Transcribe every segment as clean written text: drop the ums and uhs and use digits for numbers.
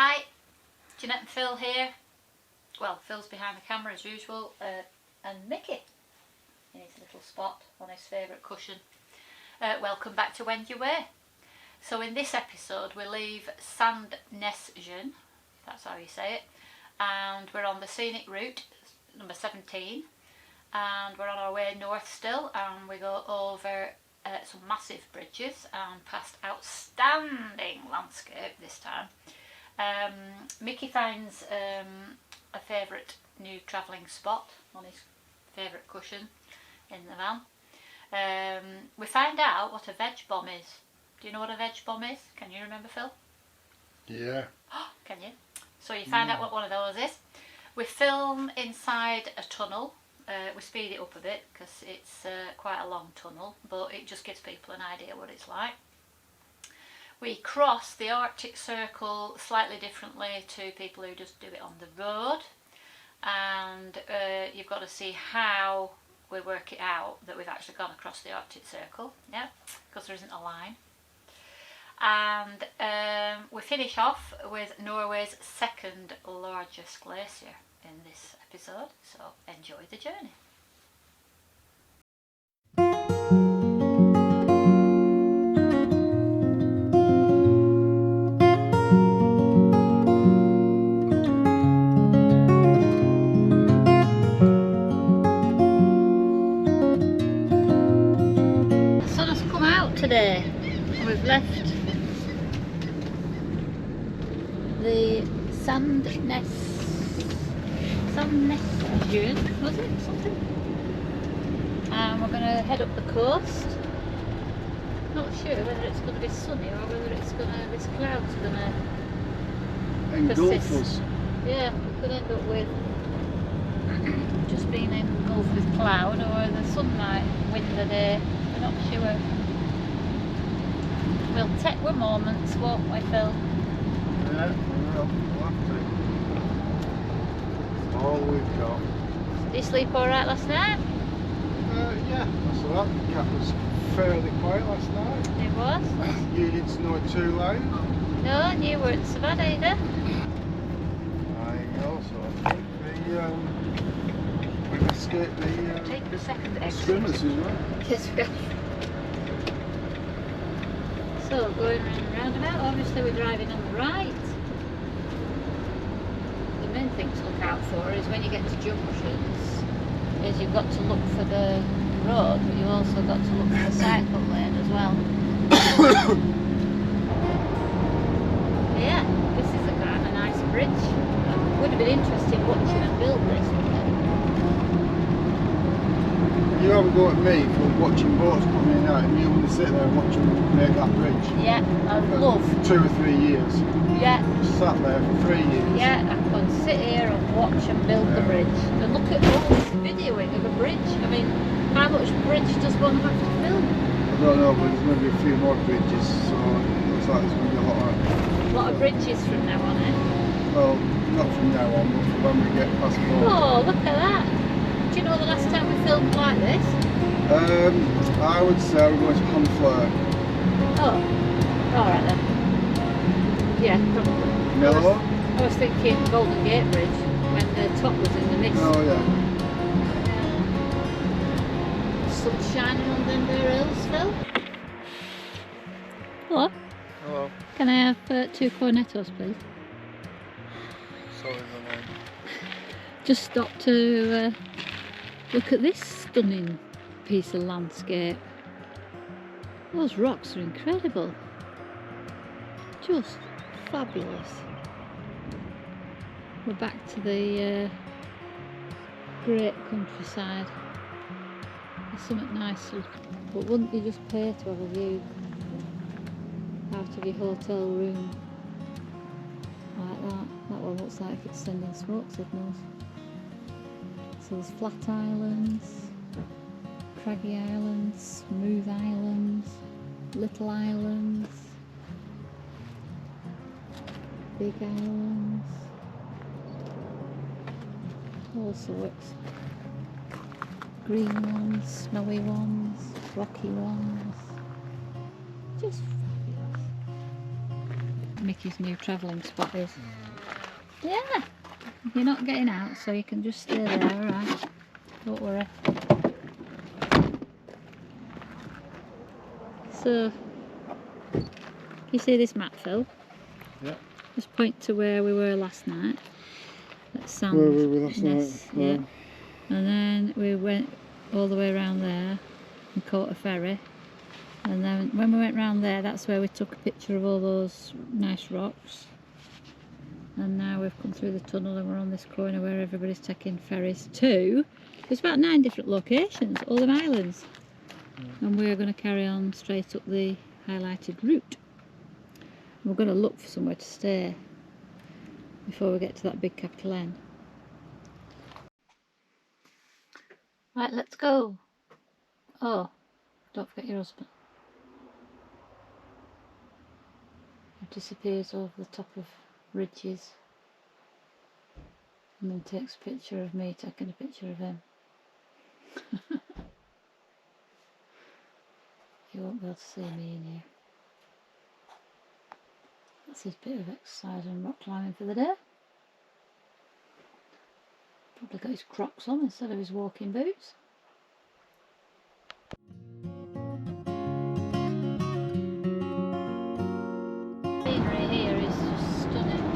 Hi, Jeanette and Phil here. Well, Phil's behind the camera as usual, and Mickey in his little spot on his favourite cushion. Welcome back to When You Were. So in this episode we leave Sandnesjen, that's how you say it, and we're on the scenic route, number 17, and we're on our way north still, and we go over some massive bridges and past outstanding landscape this time. Mickey finds a favourite new travelling spot on his favourite cushion in the van. We find out what a veg bomb is. Do you know what a veg bomb is? Can you remember, Phil? Yeah. Can you? So you find out what one of those is. We film inside a tunnel. We speed it up a bit because it's quite a long tunnel, but it just gives people an idea what it's like. We cross the Arctic Circle slightly differently to people who just do it on the road, and you've got to see how we work it out that we've actually gone across the Arctic Circle, yeah, because there isn't a line. And we finish off with Norway's second largest glacier in this episode, so enjoy the journey. The sun has come out today and we've left the Sandnesjen, was it? Something? And we're going to head up the coast. Not sure whether it's going to be sunny or whether it's going to, this cloud's going to Engulf us. Yeah, we could end up with just being engulfed with cloud, or the sun might win the day. We're not sure. We'll take our moments, won't we, Phil? Yeah, we'll have to. It's all we've got. Did you sleep alright last night? Yeah, that's alright. The cat was fairly quiet last night. It was. You didn't snore too loud. No, and you weren't so bad either. I also think we've escaped the Take the second exit. swimmers as well. Yes, we have. So, going round and roundabout, obviously we're driving on the right. The main thing to look out for is when you get to junctions, is you've got to look for the road, but you've also got to look for the cycle lane as well. Yeah, this is a kind of nice bridge. It would have been interesting watching them build this, wouldn't it? You have a go at me for watching boats coming in and out, and you want to sit there and watch them make that bridge. Yeah, I love. 2 or 3 years. Yeah. Sat there for 3 years. Yeah, I could sit here and watch them build the bridge. And look at all this videoing of a bridge. I mean, how much bridge does one have to film? I don't know, but there's going to be a few more bridges, so it looks like there's going to be A lot of bridges from now on, eh? well, not from now on, but when we get past board. Oh, look at that. Do you know the last time we filmed like this? I would say we're going to Honfleur. Oh, alright then. Yeah, probably. Mellow? I was thinking Golden Gate Bridge when the top was in the mist. Oh yeah. Sun shining on them there hills, Phil. Hello. Hello. Can I have 2 cornettos, please? Sorry, my name. Just stopped to look at this stunning piece of landscape. Those rocks are incredible. Just fabulous. We're back to the great countryside. There's something nice, but wouldn't you just pay to have a view out of your hotel room like that? That one looks like it's sending smoke signals. So there's flat islands, craggy islands, smooth islands, little islands, big islands, all sorts. Green ones, snowy ones, rocky ones, just fabulous. Mickey's new travelling spot is. Yeah, you're not getting out, so you can just stay there, alright? Don't worry. So, you see this map, Phil? Yeah. Just point to where we were last night. That's Sam's Where were we last nest, night? yeah. And then we went all the way around there and caught a ferry. And then when we went round there, that's where we took a picture of all those nice rocks. And now we've come through the tunnel and we're on this corner where everybody's taking ferries to. There's about 9 different locations, all them islands. And we're going to carry on straight up the highlighted route. We're going to look for somewhere to stay before we get to that big capital N. Right, let's go. Oh, don't forget your husband. He disappears over the top of ridges and then takes a picture of me taking a picture of him. You won't be able to see me in here. That's his bit of exercise and rock climbing for the day. Probably got his Crocs on instead of his walking boots. Scenery here is just stunning.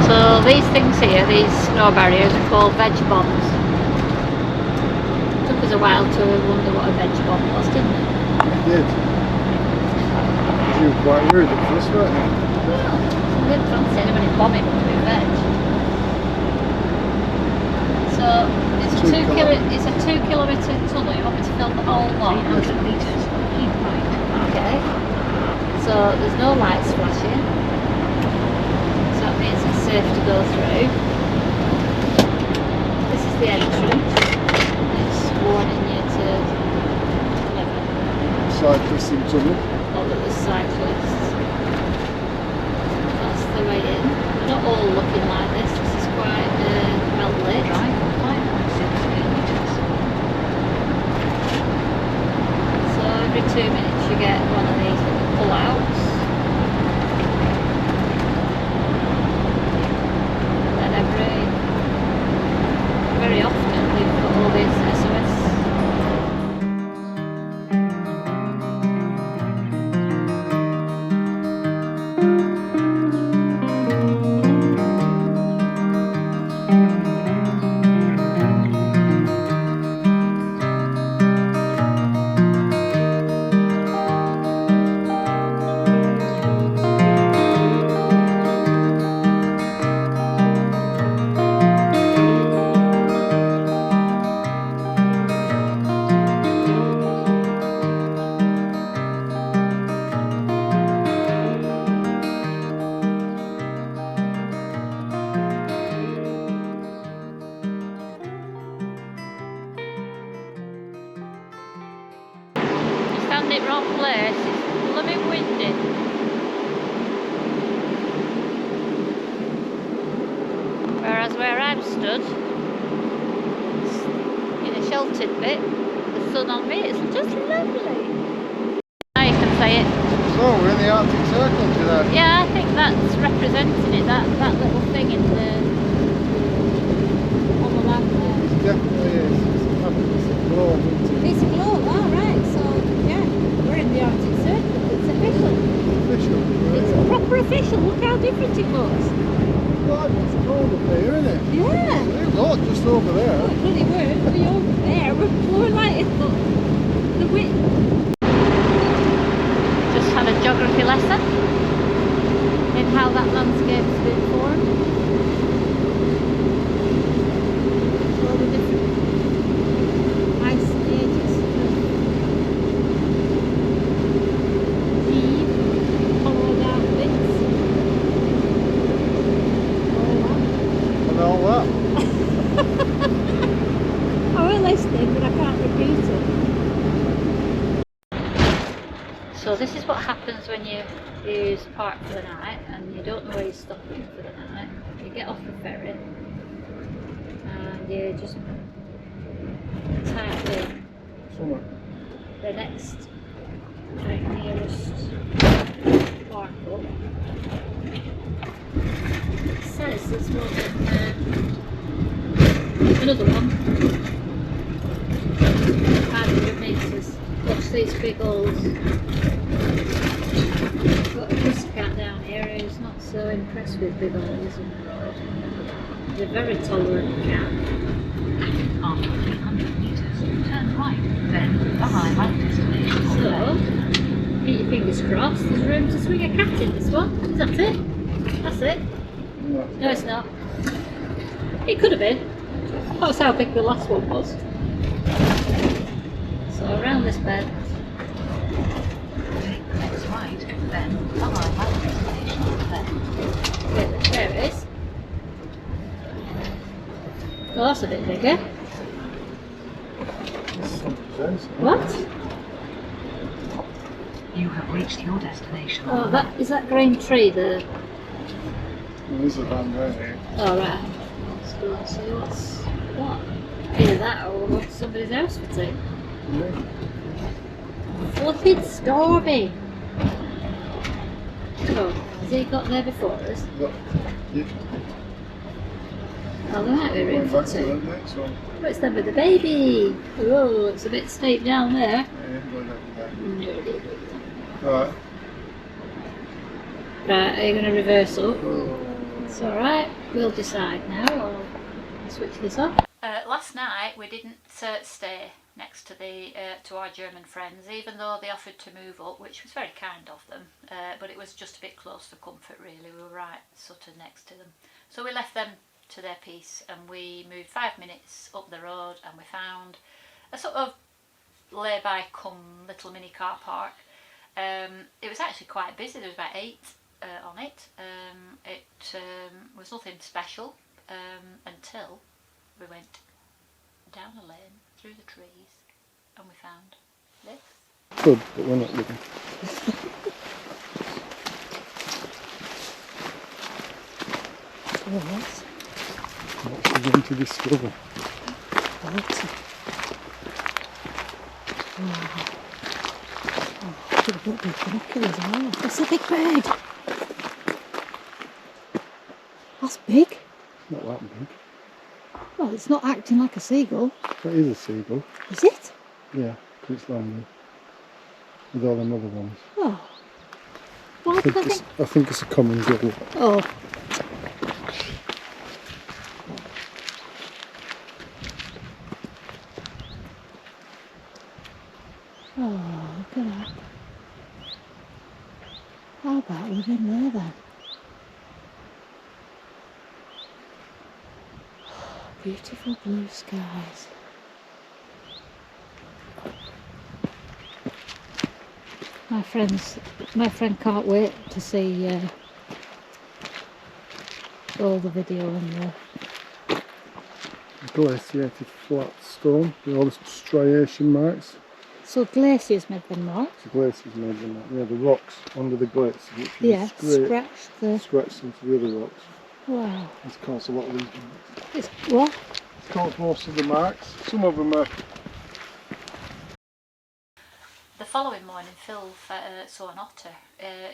So these things here, these snow barriers, are called veg bombs. Took us a while to wonder what a veg bomb was, didn't it? It did. You were quite rude at first, weren't you? Well, we didn't fancy anybody bombing with veg. So it's a 2 kilometre tunnel. You want me to film the whole lot? 300 metres, keep right. Okay. So there's no lights flashing. So that means it's safe to go through. This is the entrance. It's warning you to never Cyclists in tunnel. know that there's cyclists. That's the way in. They're not all looking like this. This is quite well lit. Drive 5.6 metres. So every 2 minutes you get one of these little pull-outs. And then very often we've got all these SOS. Stand it wrong place, it's blooming windy. Whereas where I'm stood, in a sheltered bit, the sun on me, it's just lovely. Now you can say it. So we're in the Arctic Circle today. Yeah, I think that's representing it, that little thing in the on the map there. It definitely is. It's a globe, isn't it? It's a globe, oh right, so yeah, we're in the Arctic Circle, it's official. Official. It's proper official, look how different it looks. God, it's cold up here, isn't it? Yeah. It's hot just over there. Oh, it really were. We over there, we're more like it, but the width. Just had a geography lesson in how that landscape's been formed. So this is what happens when you use the park for the night and you don't know where you're stopping for the night. You get off the ferry and you just type in the next nearest park up. It says there's one another one. 500 metres. Watch these big holes. Got a pussycat down here who's not so impressed with big holes in the road. He's a very tolerant cat. After 300 meters, turn right, then arrive at destination. So, keep your fingers crossed, there's room to swing a cat in this one. Is that it? That's it? No, it's not. It could have been. That's how big the last one was. So around this bed. Take the next right, then arrive at destination. Okay, there it is. Oh, that's a bit bigger. What? You have reached your destination. Oh, is that green tree there? There's a van there. Oh, right. Let's go and see what? Either that or what's somebody's house for tea. Flipping Stormy! Oh, has he got there before us? Yeah. Oh, there might be room for two. Next one. What's that with the baby? Oh, it's a bit steep down there. Yeah, go down there. No. Alright. Right, are you going to reverse up? Oh. It's alright, we'll decide now. I'll switch this off. Last night we didn't stay next to to our German friends, even though they offered to move up, which was very kind of them, but it was just a bit close for comfort really. We were right sort of next to them. So we left them to their peace and we moved 5 minutes up the road and we found a sort of lay-by come little mini car park. It was actually quite busy, there was about 8 on it. It was nothing special until we went down a lane through the trees and we found this. Good, but we're not looking. What? What's we going to discover? What? Could have got big binoculars as well. That's a big bird. That's big. Not that big. Well, it's not acting like a seagull. That is a seagull. Is it? Yeah, because it's landing with all them other ones. Oh. Why did I think? I think it's a common gull. Oh. Oh, look at that. How about we're in there then? Beautiful blue skies. My friend can't wait to see all the video and the Glaciated flat stone with all the striation marks. so glaciers made them marks. The glaciers made them mark. Yeah, the rocks under the glacier, which Yeah, scratched into the other rocks. Wow. It's caused a lot of these marks. It's what? It's caused most of the marks. Some of them are. The following morning, Phil saw an otter.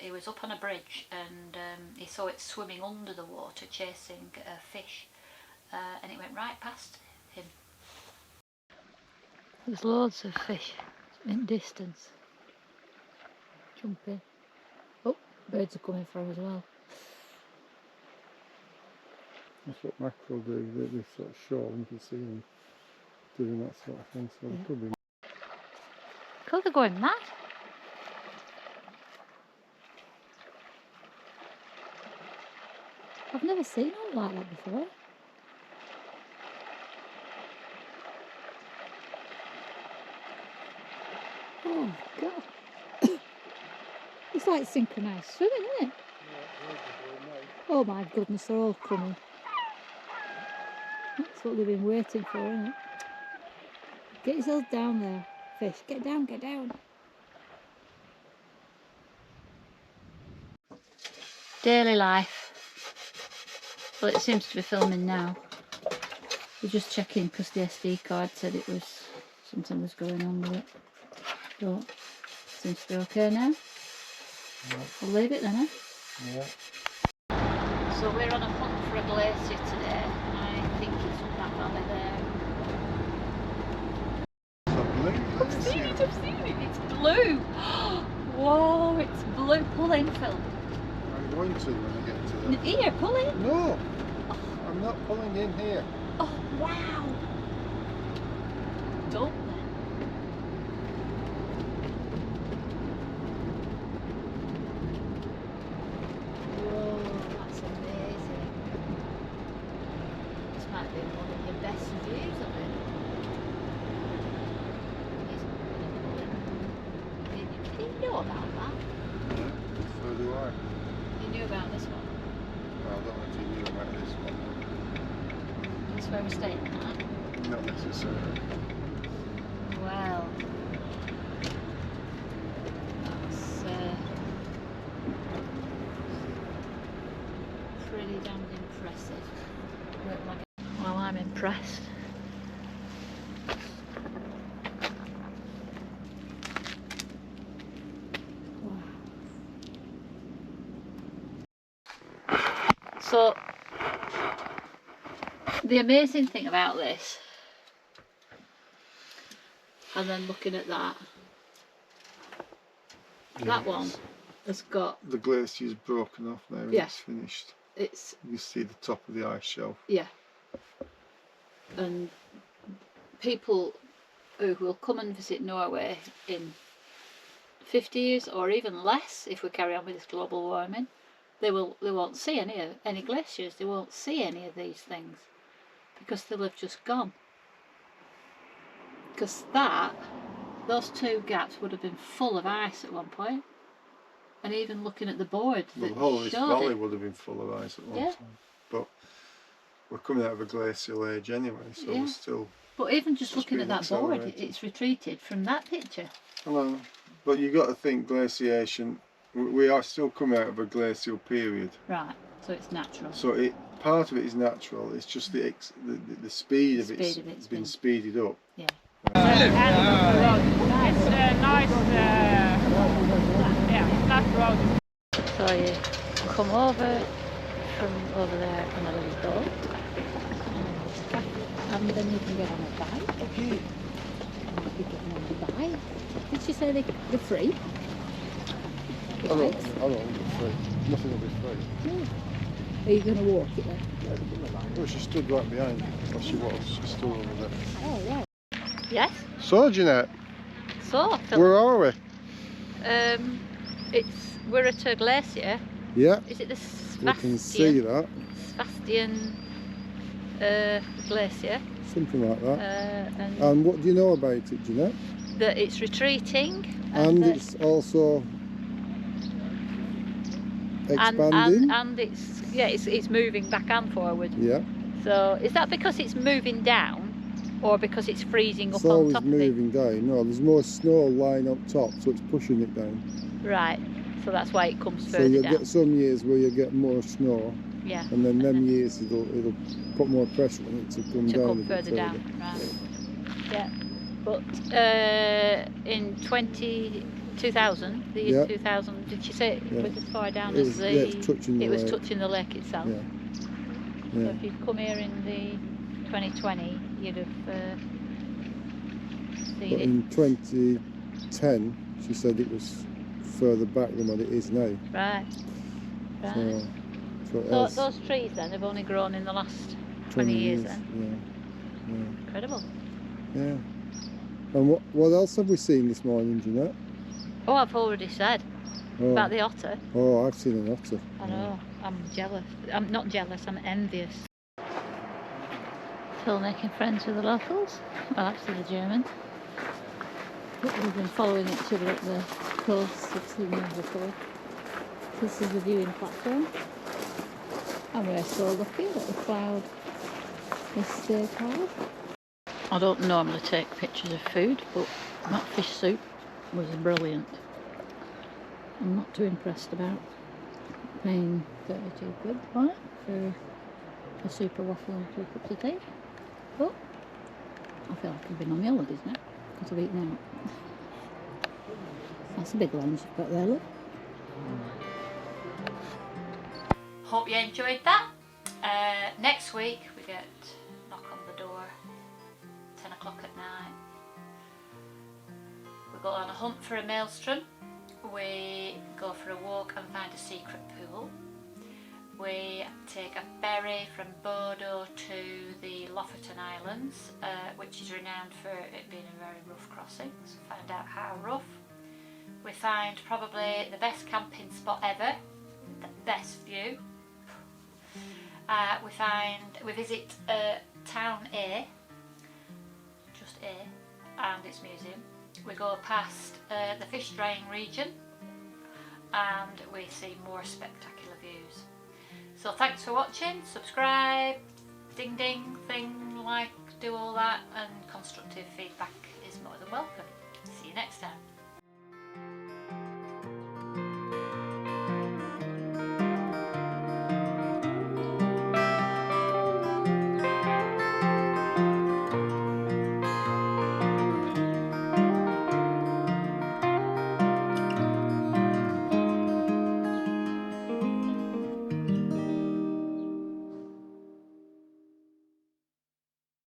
He was up on a bridge and he saw it swimming under the water chasing a fish, and it went right past him. There's loads of fish in distance. Jumping. Oh, birds are coming for him as well. That's what mackerel do. They sort of show and you can see them doing that sort of thing. So it could be. Could they're going mad? I've never seen one like that before. Oh God. It's like synchronised swimming, isn't it? Oh my goodness, they're all coming. That's what they've been waiting for, isn't it? Get yourself down there, fish. Get down, get down. Daily life. Well, it seems to be filming now. We're just checking because the SD card said it was something was going on with it. But it seems to be okay now. Yeah. We'll leave it then, eh? Yeah. So we're on a hunt for a glacier today. I think it's up that valley there. It's a blue I've seen glacier. it, I've seen it. It's blue. Whoa, it's blue. Pull in, Phil. I'm going to when I get to the... Here, pull in. No! I'm not pulling in here. Oh, wow. Don't then. Whoa, that's amazing. This might be one of your best views of it. Did you know about that? Yeah, so do I. You knew about this one? Well, I don't know if you knew about this one. That's where we're staying at. Not necessarily. Well, that's pretty damn impressive. Well, I'm impressed. So, the amazing thing about this, and then looking at that, that one has got... The glacier's broken off now and Yeah. it's finished. It's... You see the top of the ice shelf. Yeah. And people who will come and visit Norway in 50 years or even less, if we carry on with this global warming, they won't see any glaciers. They won't see any of these things because they'll have just gone. Because those two gaps would have been full of ice at one point, and even looking at the board, Well, that the whole of this showed valley it. would have been full of ice at one Yeah. time. But we're coming out of a glacial age anyway, so Yeah. we're still... But even just It's looking at been that board, accelerated. it's retreated from that picture. Hello. But you've got to think glaciation, we are still coming out of a glacial period. Right, so it's natural. So part of it is natural, it's just the speed of it's it's been speeded up. Yeah. It's a nice, flat road. So you come over from over there on a little boat, and then you can get on a bike. Okay. You can get on the bike. Did she say they're free? The I don't bikes? know, it's free. Nothing will be free. Yeah. Are you going to walk it then? Well, she stood right behind me. Well, she stood over there. Oh, right. Yes. So, Jeanette, So, where are we? we're at a glacier. Yeah, Is it the we can see that. Svastian glacier? Something like that. And And what do you know about it, Jeanette? that it's retreating. And that- it's also expanding. and it's moving back and forward. Yeah, So is that because it's moving down, or because it's freezing up it's on always top moving down. No, there's more snow lying up top, so it's pushing it down. of it? Right. So that's why it comes So further you'll down. get some years where you get more snow, Yeah. and then them years it'll put more pressure on it to come To down a come bit further further. down. Right. Yeah. But in 2000, the year Yeah. 2000, did you say it Yeah. was as far down It as was- the? yeah, it's touching the it was lake. touching the lake itself. Yeah. So Yeah. if you'd come here in the 2020, you'd have seen But it. in 2010, she said it was further back than what it is now. Right. Right. So it So has those trees then have only grown in the last 20 years then. Yeah. Incredible. Yeah. And what else have we seen this morning, Jeanette? Oh, I've already said Oh, about the otter. oh, I've seen an otter. I know. I'm jealous. I'm not jealous. I'm envious. Still making friends with the locals. Well, actually the Germans. We've been following each other up the coast. I've seen them before. This is the viewing platform. And we're so lucky that the cloud has stayed high. I don't normally take pictures of food, but that fish soup was brilliant. I'm not too impressed about paying 32 quid for it, for a super waffle and 2 cups of tea. But I feel like I've been on my holidays now, because I've eaten out. That's a big lunch you've got there, look. Hope you enjoyed that. Next week we get knock on the door, 10 o'clock at night. We go on a hunt for a maelstrom. We go for a walk and find a secret pool. We take a ferry from Bodo to the Lofoten Islands, which is renowned for it being a very rough crossing, so find out how rough. We find probably the best camping spot ever, the best view. We visit Town A, just A, and its museum. We go past the fish drying region, and we see more spectacular views. So thanks for watching, subscribe, ding ding, thing, like, do all that, and constructive feedback is more than welcome. See you next time.